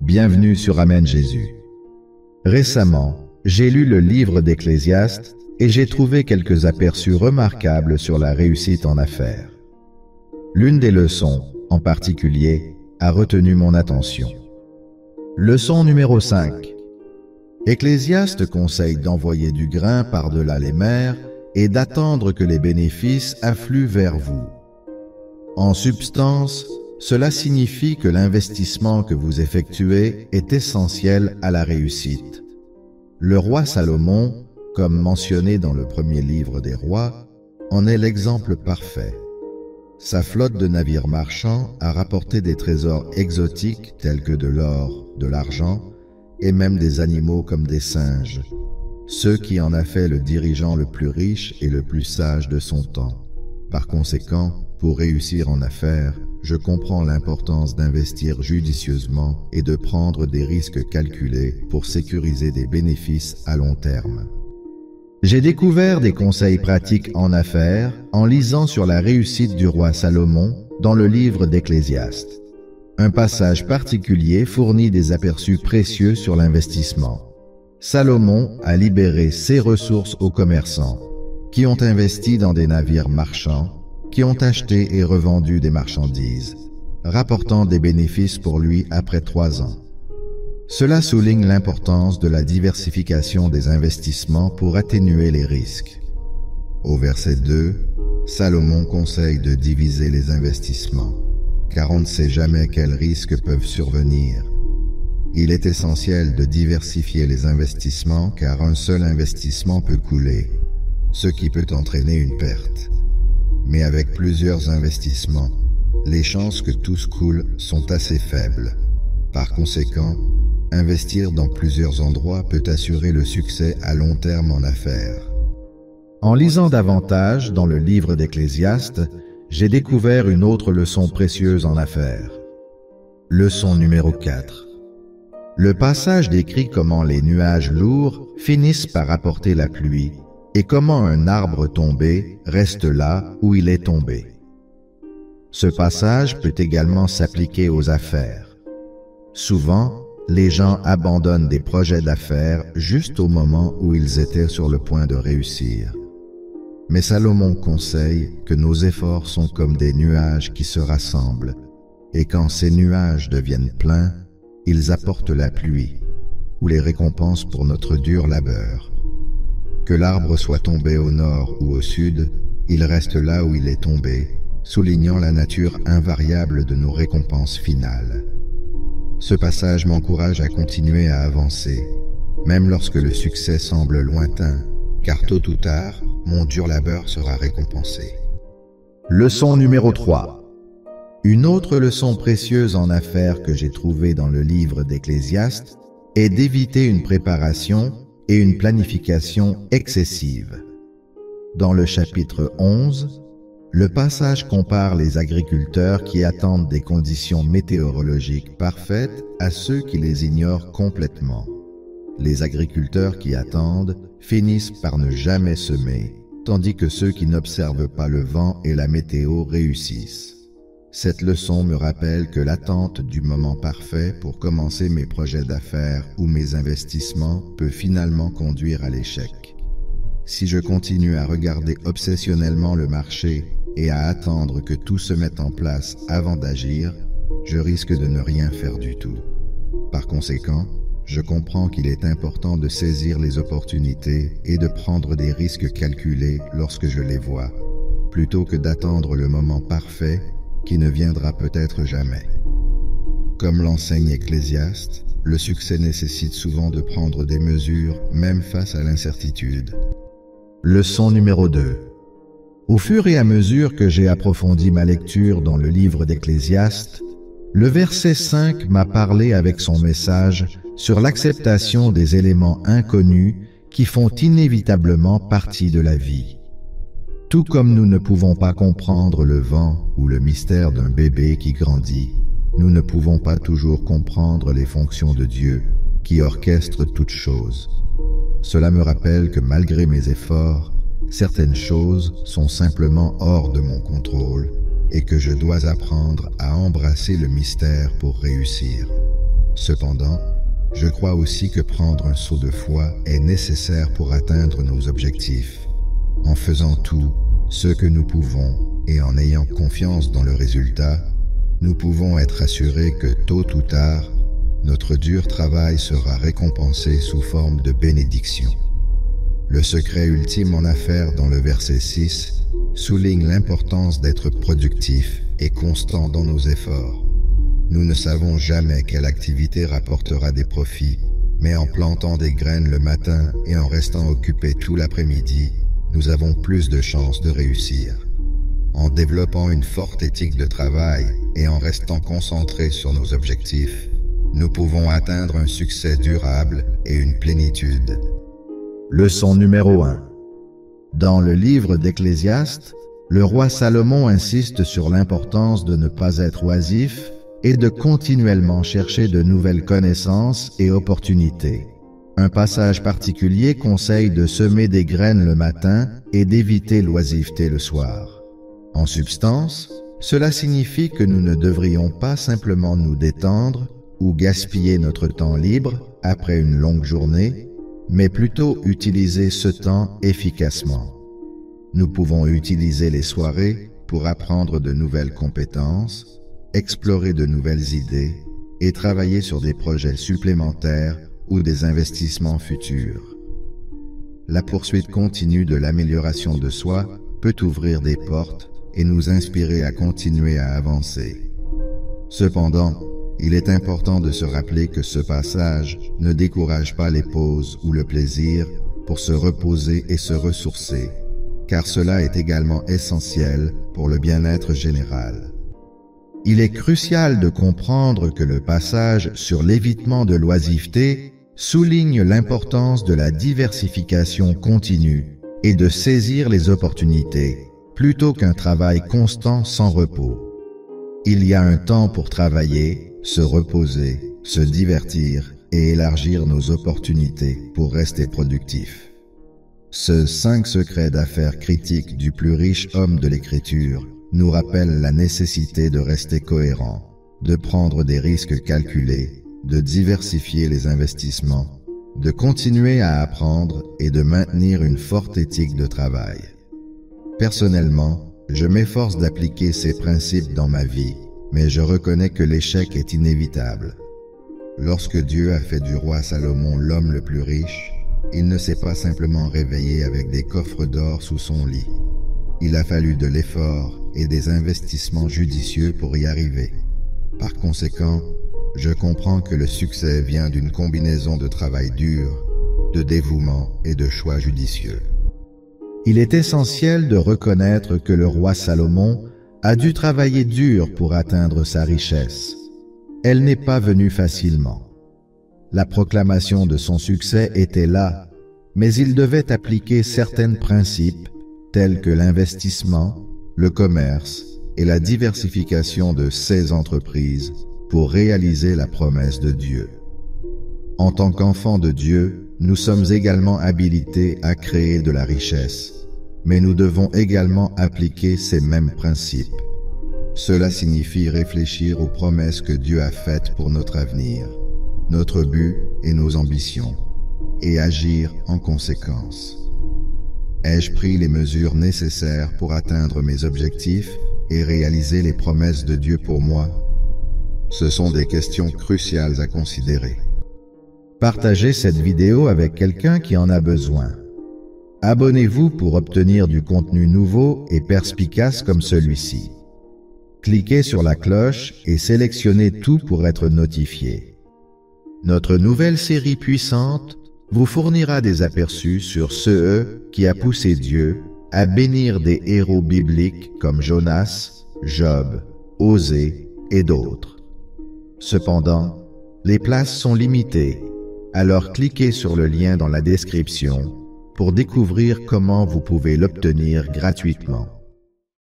Bienvenue sur Amen Jésus. Récemment, j'ai lu le livre d'Ecclésiaste et j'ai trouvé quelques aperçus remarquables sur la réussite en affaires. L'une des leçons, en particulier, a retenu mon attention. Leçon numéro 5. Ecclésiaste conseille d'envoyer du grain par-delà les mers et d'attendre que les bénéfices affluent vers vous. En substance, cela signifie que l'investissement que vous effectuez est essentiel à la réussite. Le roi Salomon, comme mentionné dans le premier livre des rois, en est l'exemple parfait. Sa flotte de navires marchands a rapporté des trésors exotiques tels que de l'or, de l'argent et même des animaux comme des singes, ce qui en a fait le dirigeant le plus riche et le plus sage de son temps. Par conséquent, pour réussir en affaires, je comprends l'importance d'investir judicieusement et de prendre des risques calculés pour sécuriser des bénéfices à long terme. J'ai découvert des conseils pratiques en affaires en lisant sur la réussite du roi Salomon dans le livre d'Ecclésiaste. Un passage particulier fournit des aperçus précieux sur l'investissement. Salomon a libéré ses ressources aux commerçants, qui ont investi dans des navires marchands, qui ont acheté et revendu des marchandises, rapportant des bénéfices pour lui après 3 ans. Cela souligne l'importance de la diversification des investissements pour atténuer les risques. Au verset 2, Salomon conseille de diviser les investissements, car on ne sait jamais quels risques peuvent survenir. Il est essentiel de diversifier les investissements car un seul investissement peut couler, ce qui peut entraîner une perte. Mais avec plusieurs investissements, les chances que tous coulent sont assez faibles. Par conséquent, investir dans plusieurs endroits peut assurer le succès à long terme en affaires. En lisant davantage dans le livre d'Ecclésiaste, j'ai découvert une autre leçon précieuse en affaires. Leçon numéro 4. Le passage décrit comment les nuages lourds finissent par apporter la pluie et comment un arbre tombé reste là où il est tombé. Ce passage peut également s'appliquer aux affaires. Souvent, les gens abandonnent des projets d'affaires juste au moment où ils étaient sur le point de réussir. Mais Salomon conseille que nos efforts sont comme des nuages qui se rassemblent, et quand ces nuages deviennent pleins, ils apportent la pluie, ou les récompenses pour notre dur labeur. Que l'arbre soit tombé au nord ou au sud, il reste là où il est tombé, soulignant la nature invariable de nos récompenses finales. Ce passage m'encourage à continuer à avancer, même lorsque le succès semble lointain, car tôt ou tard, mon dur labeur sera récompensé. Leçon numéro 3. Une autre leçon précieuse en affaires que j'ai trouvée dans le livre d'Ecclésiaste est d'éviter une préparation et une planification excessive. Dans le chapitre 11, le passage compare les agriculteurs qui attendent des conditions météorologiques parfaites à ceux qui les ignorent complètement. Les agriculteurs qui attendent finissent par ne jamais semer, tandis que ceux qui n'observent pas le vent et la météo réussissent. Cette leçon me rappelle que l'attente du moment parfait pour commencer mes projets d'affaires ou mes investissements peut finalement conduire à l'échec. Si je continue à regarder obsessionnellement le marché et à attendre que tout se mette en place avant d'agir, je risque de ne rien faire du tout. Par conséquent, je comprends qu'il est important de saisir les opportunités et de prendre des risques calculés lorsque je les vois, plutôt que d'attendre le moment parfait qui ne viendra peut-être jamais. Comme l'enseigne Ecclésiaste, le succès nécessite souvent de prendre des mesures même face à l'incertitude. Leçon numéro 2. Au fur et à mesure que j'ai approfondi ma lecture dans le livre d'Ecclésiaste, le verset 5 m'a parlé avec son message sur l'acceptation des éléments inconnus qui font inévitablement partie de la vie. Tout comme nous ne pouvons pas comprendre le vent ou le mystère d'un bébé qui grandit, nous ne pouvons pas toujours comprendre les fonctions de Dieu qui orchestre toutes choses. Cela me rappelle que malgré mes efforts, certaines choses sont simplement hors de mon contrôle et que je dois apprendre à embrasser le mystère pour réussir. Cependant, je crois aussi que prendre un saut de foi est nécessaire pour atteindre nos objectifs. En faisant tout ce que nous pouvons et en ayant confiance dans le résultat, nous pouvons être assurés que tôt ou tard, notre dur travail sera récompensé sous forme de bénédiction. Le secret ultime en affaires dans le verset 6 souligne l'importance d'être productif et constant dans nos efforts. Nous ne savons jamais quelle activité rapportera des profits, mais en plantant des graines le matin et en restant occupés tout l'après-midi, nous avons plus de chances de réussir. En développant une forte éthique de travail et en restant concentrés sur nos objectifs, nous pouvons atteindre un succès durable et une plénitude. Leçon numéro 1. Dans le livre d'Ecclésiaste, le roi Salomon insiste sur l'importance de ne pas être oisif et de continuellement chercher de nouvelles connaissances et opportunités. Un passage particulier conseille de semer des graines le matin et d'éviter l'oisiveté le soir. En substance, cela signifie que nous ne devrions pas simplement nous détendre ou gaspiller notre temps libre après une longue journée, mais plutôt utiliser ce temps efficacement. Nous pouvons utiliser les soirées pour apprendre de nouvelles compétences, explorer de nouvelles idées et travailler sur des projets supplémentaires ou des investissements futurs. La poursuite continue de l'amélioration de soi peut ouvrir des portes et nous inspirer à continuer à avancer. Cependant, il est important de se rappeler que ce passage ne décourage pas les pauses ou le plaisir pour se reposer et se ressourcer, car cela est également essentiel pour le bien-être général. Il est crucial de comprendre que le passage sur l'évitement de l'oisiveté souligne l'importance de la diversification continue et de saisir les opportunités, plutôt qu'un travail constant sans repos. Il y a un temps pour travailler, se reposer, se divertir et élargir nos opportunités pour rester productifs. Ce 5 secrets d'affaires critiques du plus riche homme de l'Écriture nous rappelle la nécessité de rester cohérent, de prendre des risques calculés, de diversifier les investissements, de continuer à apprendre et de maintenir une forte éthique de travail. Personnellement, je m'efforce d'appliquer ces principes dans ma vie, mais je reconnais que l'échec est inévitable. Lorsque Dieu a fait du roi Salomon l'homme le plus riche, il ne s'est pas simplement réveillé avec des coffres d'or sous son lit. Il a fallu de l'effort et des investissements judicieux pour y arriver. Par conséquent, je comprends que le succès vient d'une combinaison de travail dur, de dévouement et de choix judicieux. Il est essentiel de reconnaître que le roi Salomon a dû travailler dur pour atteindre sa richesse. Elle n'est pas venue facilement. La proclamation de son succès était là, mais il devait appliquer certains principes tels que l'investissement, le commerce et la diversification de ses entreprises pour réaliser la promesse de Dieu. En tant qu'enfants de Dieu, nous sommes également habilités à créer de la richesse, mais nous devons également appliquer ces mêmes principes. Cela signifie réfléchir aux promesses que Dieu a faites pour notre avenir, notre but et nos ambitions, et agir en conséquence. Ai-je pris les mesures nécessaires pour atteindre mes objectifs et réaliser les promesses de Dieu pour moi? Ce sont des questions cruciales à considérer. Partagez cette vidéo avec quelqu'un qui en a besoin. Abonnez-vous pour obtenir du contenu nouveau et perspicace comme celui-ci. Cliquez sur la cloche et sélectionnez tout pour être notifié. Notre nouvelle série puissante vous fournira des aperçus sur ce qui a poussé Dieu à bénir des héros bibliques comme Jonas, Job, Osée et d'autres. Cependant, les places sont limitées, alors cliquez sur le lien dans la description pour découvrir comment vous pouvez l'obtenir gratuitement.